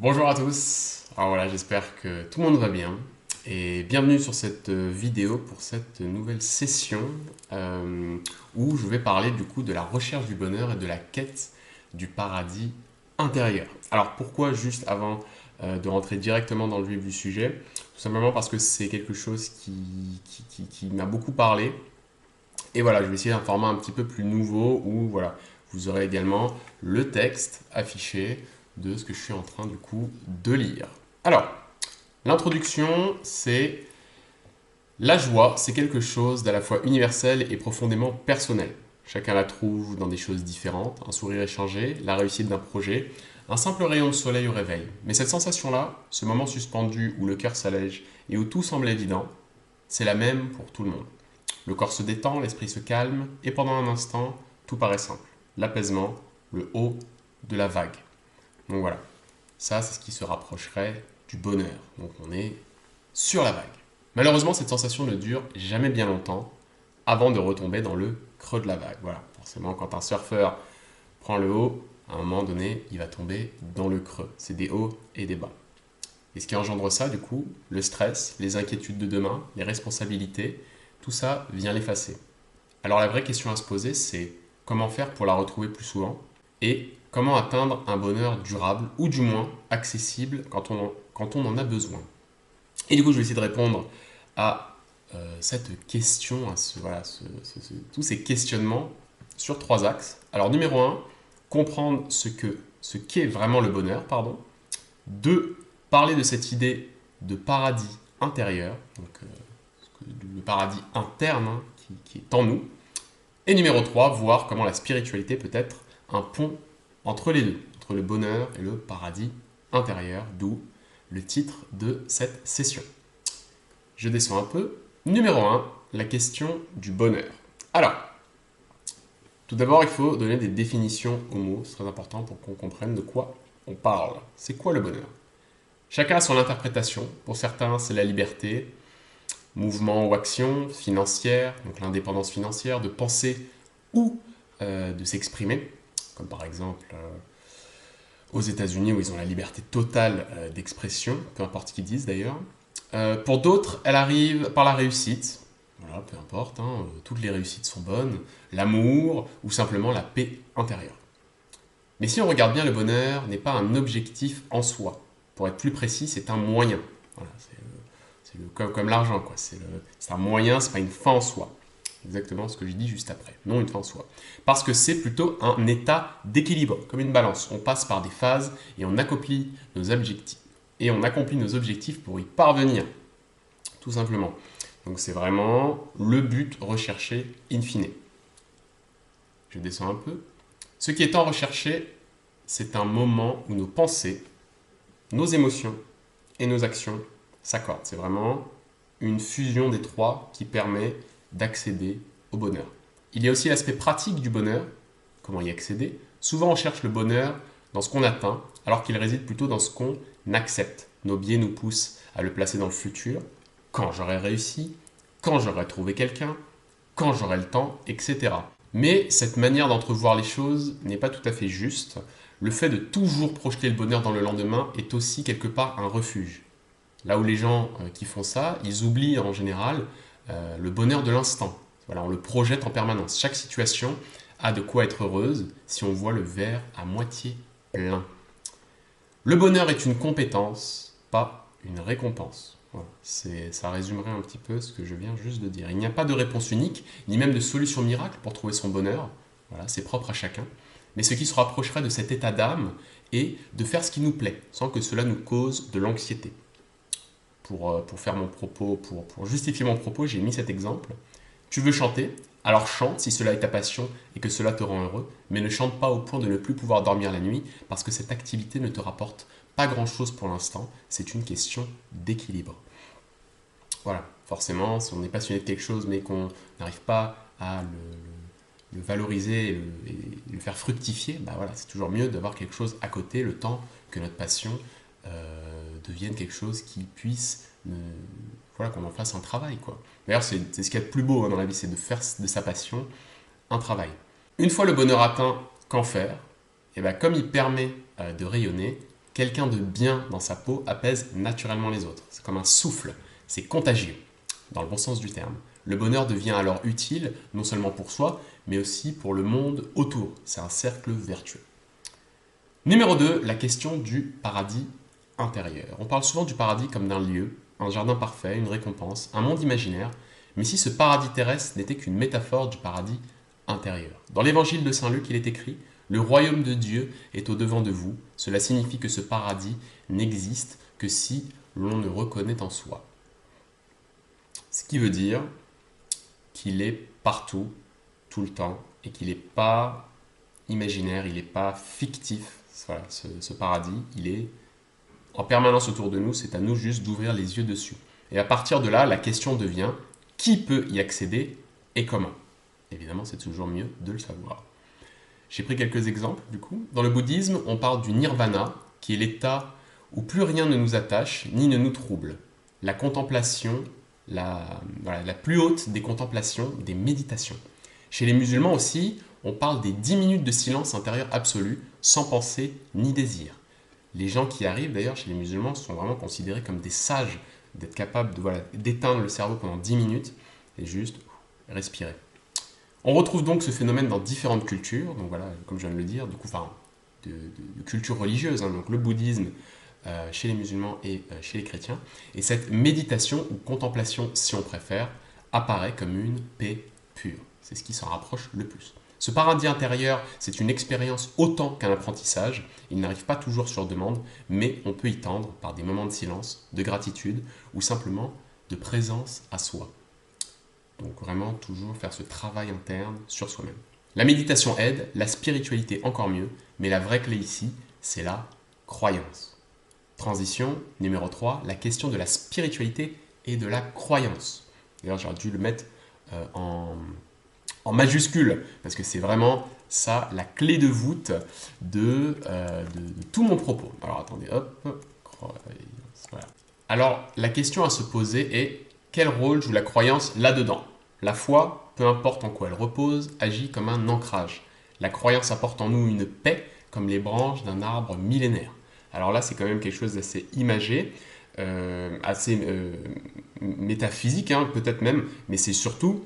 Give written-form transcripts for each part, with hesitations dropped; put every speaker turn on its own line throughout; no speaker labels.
Bonjour à tous, alors voilà, j'espère que tout le monde va bien et bienvenue sur cette vidéo pour cette nouvelle session où je vais parler du coup de la recherche du bonheur et de la quête du paradis intérieur. Alors pourquoi juste avant de rentrer directement dans le vif du sujet? Tout simplement parce que c'est quelque chose qui m'a beaucoup parlé et voilà, je vais essayer d'un format un petit peu plus nouveau où voilà, vous aurez également le texte affiché de ce que je suis en train du coup de lire. Alors, l'introduction, c'est la joie, c'est quelque chose d'à la fois universel et profondément personnel. Chacun la trouve dans des choses différentes, un sourire échangé, la réussite d'un projet, un simple rayon de soleil au réveil. Mais cette sensation-là, ce moment suspendu où le cœur s'allège et où tout semble évident, c'est la même pour tout le monde. Le corps se détend, l'esprit se calme, et pendant un instant, tout paraît simple. L'apaisement, le haut de la vague. Donc voilà, ça c'est ce qui se rapprocherait du bonheur. Donc on est sur la vague. Malheureusement, cette sensation ne dure jamais bien longtemps avant de retomber dans le creux de la vague. Voilà, forcément, quand un surfeur prend le haut, à un moment donné, il va tomber dans le creux. C'est des hauts et des bas. Et ce qui engendre ça, du coup, le stress, les inquiétudes de demain, les responsabilités, tout ça vient l'effacer. Alors la vraie question à se poser, c'est comment faire pour la retrouver plus souvent et comment atteindre un bonheur durable ou du moins accessible quand on en a besoin. Et du coup, je vais essayer de répondre à cette question, à tous ces questionnements sur trois axes. Alors numéro un, comprendre ce qu'est vraiment le bonheur, pardon. 2. Parler de cette idée de paradis intérieur, donc le paradis interne qui est en nous. Et numéro 3, voir comment la spiritualité peut être un pont entre les deux, entre le bonheur et le paradis intérieur, d'où le titre de cette session. Je descends un peu. Numéro 1, la question du bonheur. Alors, tout d'abord, il faut donner des définitions aux mots, c'est très important pour qu'on comprenne de quoi on parle. C'est quoi le bonheur? Chacun a son interprétation. Pour certains, c'est la liberté, mouvement ou action financière, donc l'indépendance financière, de penser ou de s'exprimer, comme par exemple aux États-Unis où ils ont la liberté totale d'expression, peu importe ce qu'ils disent d'ailleurs. Pour d'autres, elle arrive par la réussite. Voilà, peu importe, hein, toutes les réussites sont bonnes, l'amour ou simplement la paix intérieure. Mais si on regarde bien, le bonheur n'est pas un objectif en soi. Pour être plus précis, c'est un moyen. Voilà, comme l'argent, quoi. C'est un moyen, c'est pas une fin en soi. Exactement ce que je dis juste après. Non une fin en soi. Parce que c'est plutôt un état d'équilibre, comme une balance. On passe par des phases et on accomplit nos objectifs. Et on accomplit nos objectifs pour y parvenir, tout simplement. Donc c'est vraiment le but recherché in fine. Je descends un peu. Ce qui est en recherché, c'est un moment où nos pensées, nos émotions et nos actions s'accordent. C'est vraiment une fusion des trois qui permet d'accéder au bonheur. Il y a aussi l'aspect pratique du bonheur, comment y accéder. Souvent on cherche le bonheur dans ce qu'on atteint, alors qu'il réside plutôt dans ce qu'on accepte. Nos biais nous poussent à le placer dans le futur, quand j'aurai réussi, quand j'aurai trouvé quelqu'un, quand j'aurai le temps, etc. Mais cette manière d'entrevoir les choses n'est pas tout à fait juste. Le fait de toujours projeter le bonheur dans le lendemain est aussi quelque part un refuge. Là où les gens qui font ça, ils oublient en général le bonheur de l'instant. Voilà, on le projette en permanence. Chaque situation a de quoi être heureuse si on voit le verre à moitié plein. Le bonheur est une compétence, pas une récompense. Voilà, ça résumerait un petit peu ce que je viens juste de dire. Il n'y a pas de réponse unique, ni même de solution miracle pour trouver son bonheur. Voilà, c'est propre à chacun. Mais ce qui se rapprocherait de cet état d'âme est de faire ce qui nous plaît, sans que cela nous cause de l'anxiété. Pour faire mon propos, pour justifier mon propos, j'ai mis cet exemple. Tu veux chanter? Alors chante si cela est ta passion et que cela te rend heureux, mais ne chante pas au point de ne plus pouvoir dormir la nuit parce que cette activité ne te rapporte pas grand-chose pour l'instant, c'est une question d'équilibre. Voilà, forcément, si on est passionné de quelque chose mais qu'on n'arrive pas à le valoriser et le faire fructifier, bah voilà, c'est toujours mieux d'avoir quelque chose à côté le temps que notre passion devienne quelque chose qui puisse, voilà, qu'on en fasse un travail, quoi. D'ailleurs, c'est ce qu'il y a de plus beau hein, dans la vie, c'est de faire de sa passion un travail. Une fois le bonheur atteint, qu'en faire? Et ben, comme il permet de rayonner, Quelqu'un de bien dans sa peau apaise naturellement les autres. C'est comme un souffle, c'est contagieux, dans le bon sens du terme. Le bonheur devient alors utile, non seulement pour soi, mais aussi pour le monde autour. C'est un cercle vertueux. Numéro 2, la question du paradis intérieur. On parle souvent du paradis comme d'un lieu, un jardin parfait, une récompense, un monde imaginaire, mais si ce paradis terrestre n'était qu'une métaphore du paradis intérieur. Dans l'évangile de Saint Luc, il est écrit « Le royaume de Dieu est au-devant de vous ». Cela signifie que ce paradis n'existe que si l'on ne reconnaît en soi. Ce qui veut dire qu'il est partout, tout le temps, et qu'il n'est pas imaginaire, il n'est pas fictif. Voilà, ce paradis, il est en permanence autour de nous, c'est à nous juste d'ouvrir les yeux dessus. Et à partir de là, la question devient qui peut y accéder et comment? Évidemment, c'est toujours mieux de le savoir. J'ai pris quelques exemples du coup. Dans le bouddhisme, on parle du nirvana, qui est l'état où plus rien ne nous attache ni ne nous trouble. La contemplation, la plus haute des contemplations, des méditations. Chez les musulmans aussi, on parle des 10 minutes de silence intérieur absolu, sans pensée ni désir. Les gens qui arrivent d'ailleurs chez les musulmans sont vraiment considérés comme des sages, d'être capables d'éteindre le cerveau pendant 10 minutes et juste respirer. On retrouve donc ce phénomène dans différentes cultures, donc voilà, comme je viens de le dire, de cultures religieuses, donc le bouddhisme chez les musulmans et chez les chrétiens. Et cette méditation ou contemplation, si on préfère, apparaît comme une paix pure. C'est ce qui s'en rapproche le plus. Ce paradis intérieur, c'est une expérience autant qu'un apprentissage. Il n'arrive pas toujours sur demande, mais on peut y tendre par des moments de silence, de gratitude ou simplement de présence à soi. Donc vraiment toujours faire ce travail interne sur soi-même. La méditation aide, la spiritualité encore mieux, mais la vraie clé ici, c'est la croyance. Transition numéro 3, la question de la spiritualité et de la croyance. D'ailleurs, j'aurais dû le mettre en majuscule, parce que c'est vraiment ça la clé de voûte de tout mon propos. Alors attendez, hop, croyance, voilà. Alors la question à se poser est, quel rôle joue la croyance là-dedans? La foi, peu importe en quoi elle repose, agit comme un ancrage. La croyance apporte en nous une paix, comme les branches d'un arbre millénaire. Alors là, c'est quand même quelque chose d'assez imagé, assez métaphysique, hein, peut-être même, mais c'est surtout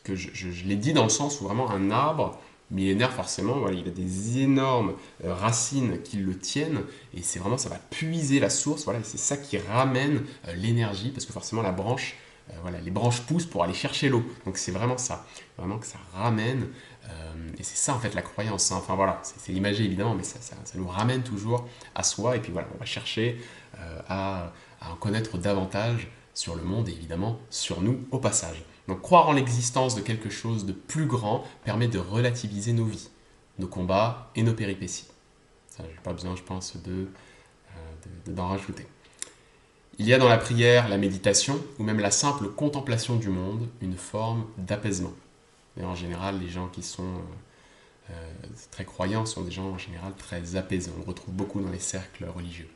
que je l'ai dit dans le sens où vraiment un arbre millénaire, forcément, voilà, il a des énormes racines qui le tiennent, et c'est vraiment, ça va puiser la source, voilà, c'est ça qui ramène l'énergie, parce que forcément la branche, voilà, les branches poussent pour aller chercher l'eau, donc c'est vraiment ça, vraiment que ça ramène, et c'est ça en fait la croyance, hein. Enfin voilà, c'est imagé évidemment, mais ça nous ramène toujours à soi, et puis voilà, on va chercher à en connaître davantage sur le monde et évidemment sur nous au passage. Donc croire en l'existence de quelque chose de plus grand permet de relativiser nos vies, nos combats et nos péripéties. Ça, j'ai pas besoin, je pense, d'en rajouter. Il y a dans la prière, la méditation ou même la simple contemplation du monde une forme d'apaisement. Et en général, les gens qui sont très croyants sont des gens en général très apaisés. On le retrouve beaucoup dans les cercles religieux.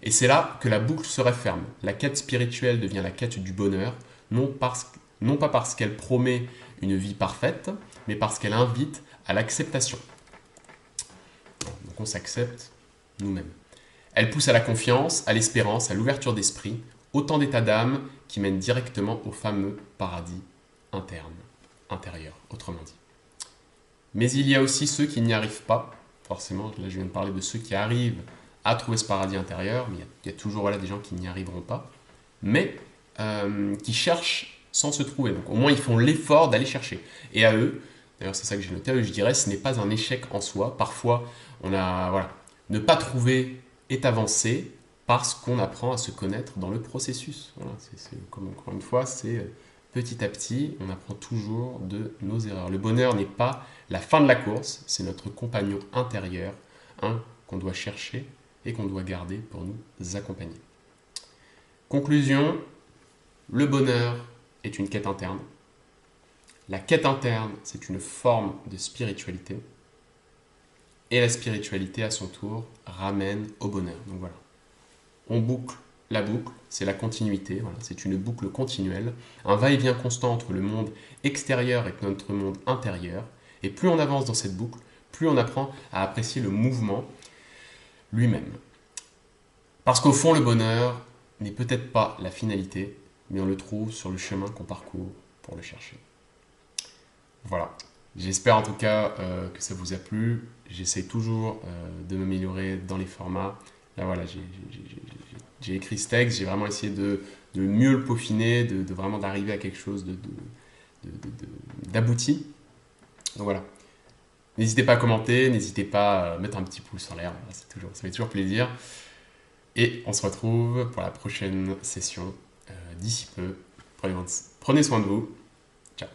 Et c'est là que la boucle se referme. La quête spirituelle devient la quête du bonheur, non pas parce qu'elle promet une vie parfaite, mais parce qu'elle invite à l'acceptation. Donc on s'accepte nous-mêmes. Elle pousse à la confiance, à l'espérance, à l'ouverture d'esprit, autant d'états d'âme qui mènent directement au fameux paradis intérieur, autrement dit. Mais il y a aussi ceux qui n'y arrivent pas, forcément, là je viens de parler de ceux qui arrivent à trouver ce paradis intérieur, mais il y a toujours des gens qui n'y arriveront pas, mais qui cherchent sans se trouver. Donc au moins ils font l'effort d'aller chercher. Et à eux, d'ailleurs c'est ça que j'ai noté, à eux je dirais, ce n'est pas un échec en soi. Parfois, ne pas trouver est avancé parce qu'on apprend à se connaître dans le processus. Voilà, comme encore une fois, c'est petit à petit, on apprend toujours de nos erreurs. Le bonheur n'est pas la fin de la course, c'est notre compagnon intérieur, qu'on doit chercher et qu'on doit garder pour nous accompagner. Conclusion, le bonheur est une quête interne. La quête interne, c'est une forme de spiritualité. Et la spiritualité, à son tour, ramène au bonheur. Donc voilà, on boucle la boucle, c'est la continuité, voilà, c'est une boucle continuelle, un va-et-vient constant entre le monde extérieur et notre monde intérieur. Et plus on avance dans cette boucle, plus on apprend à apprécier le mouvement lui-même. Parce qu'au fond, le bonheur n'est peut-être pas la finalité, mais on le trouve sur le chemin qu'on parcourt pour le chercher. Voilà. J'espère en tout cas que ça vous a plu. J'essaie toujours de m'améliorer dans les formats. Là voilà, j'ai écrit ce texte, j'ai vraiment essayé de mieux le peaufiner, de vraiment d'arriver à quelque chose d'abouti. Donc voilà. N'hésitez pas à commenter, n'hésitez pas à mettre un petit pouce en l'air, ça fait toujours plaisir. Et on se retrouve pour la prochaine session d'ici peu. Prenez soin de vous. Ciao.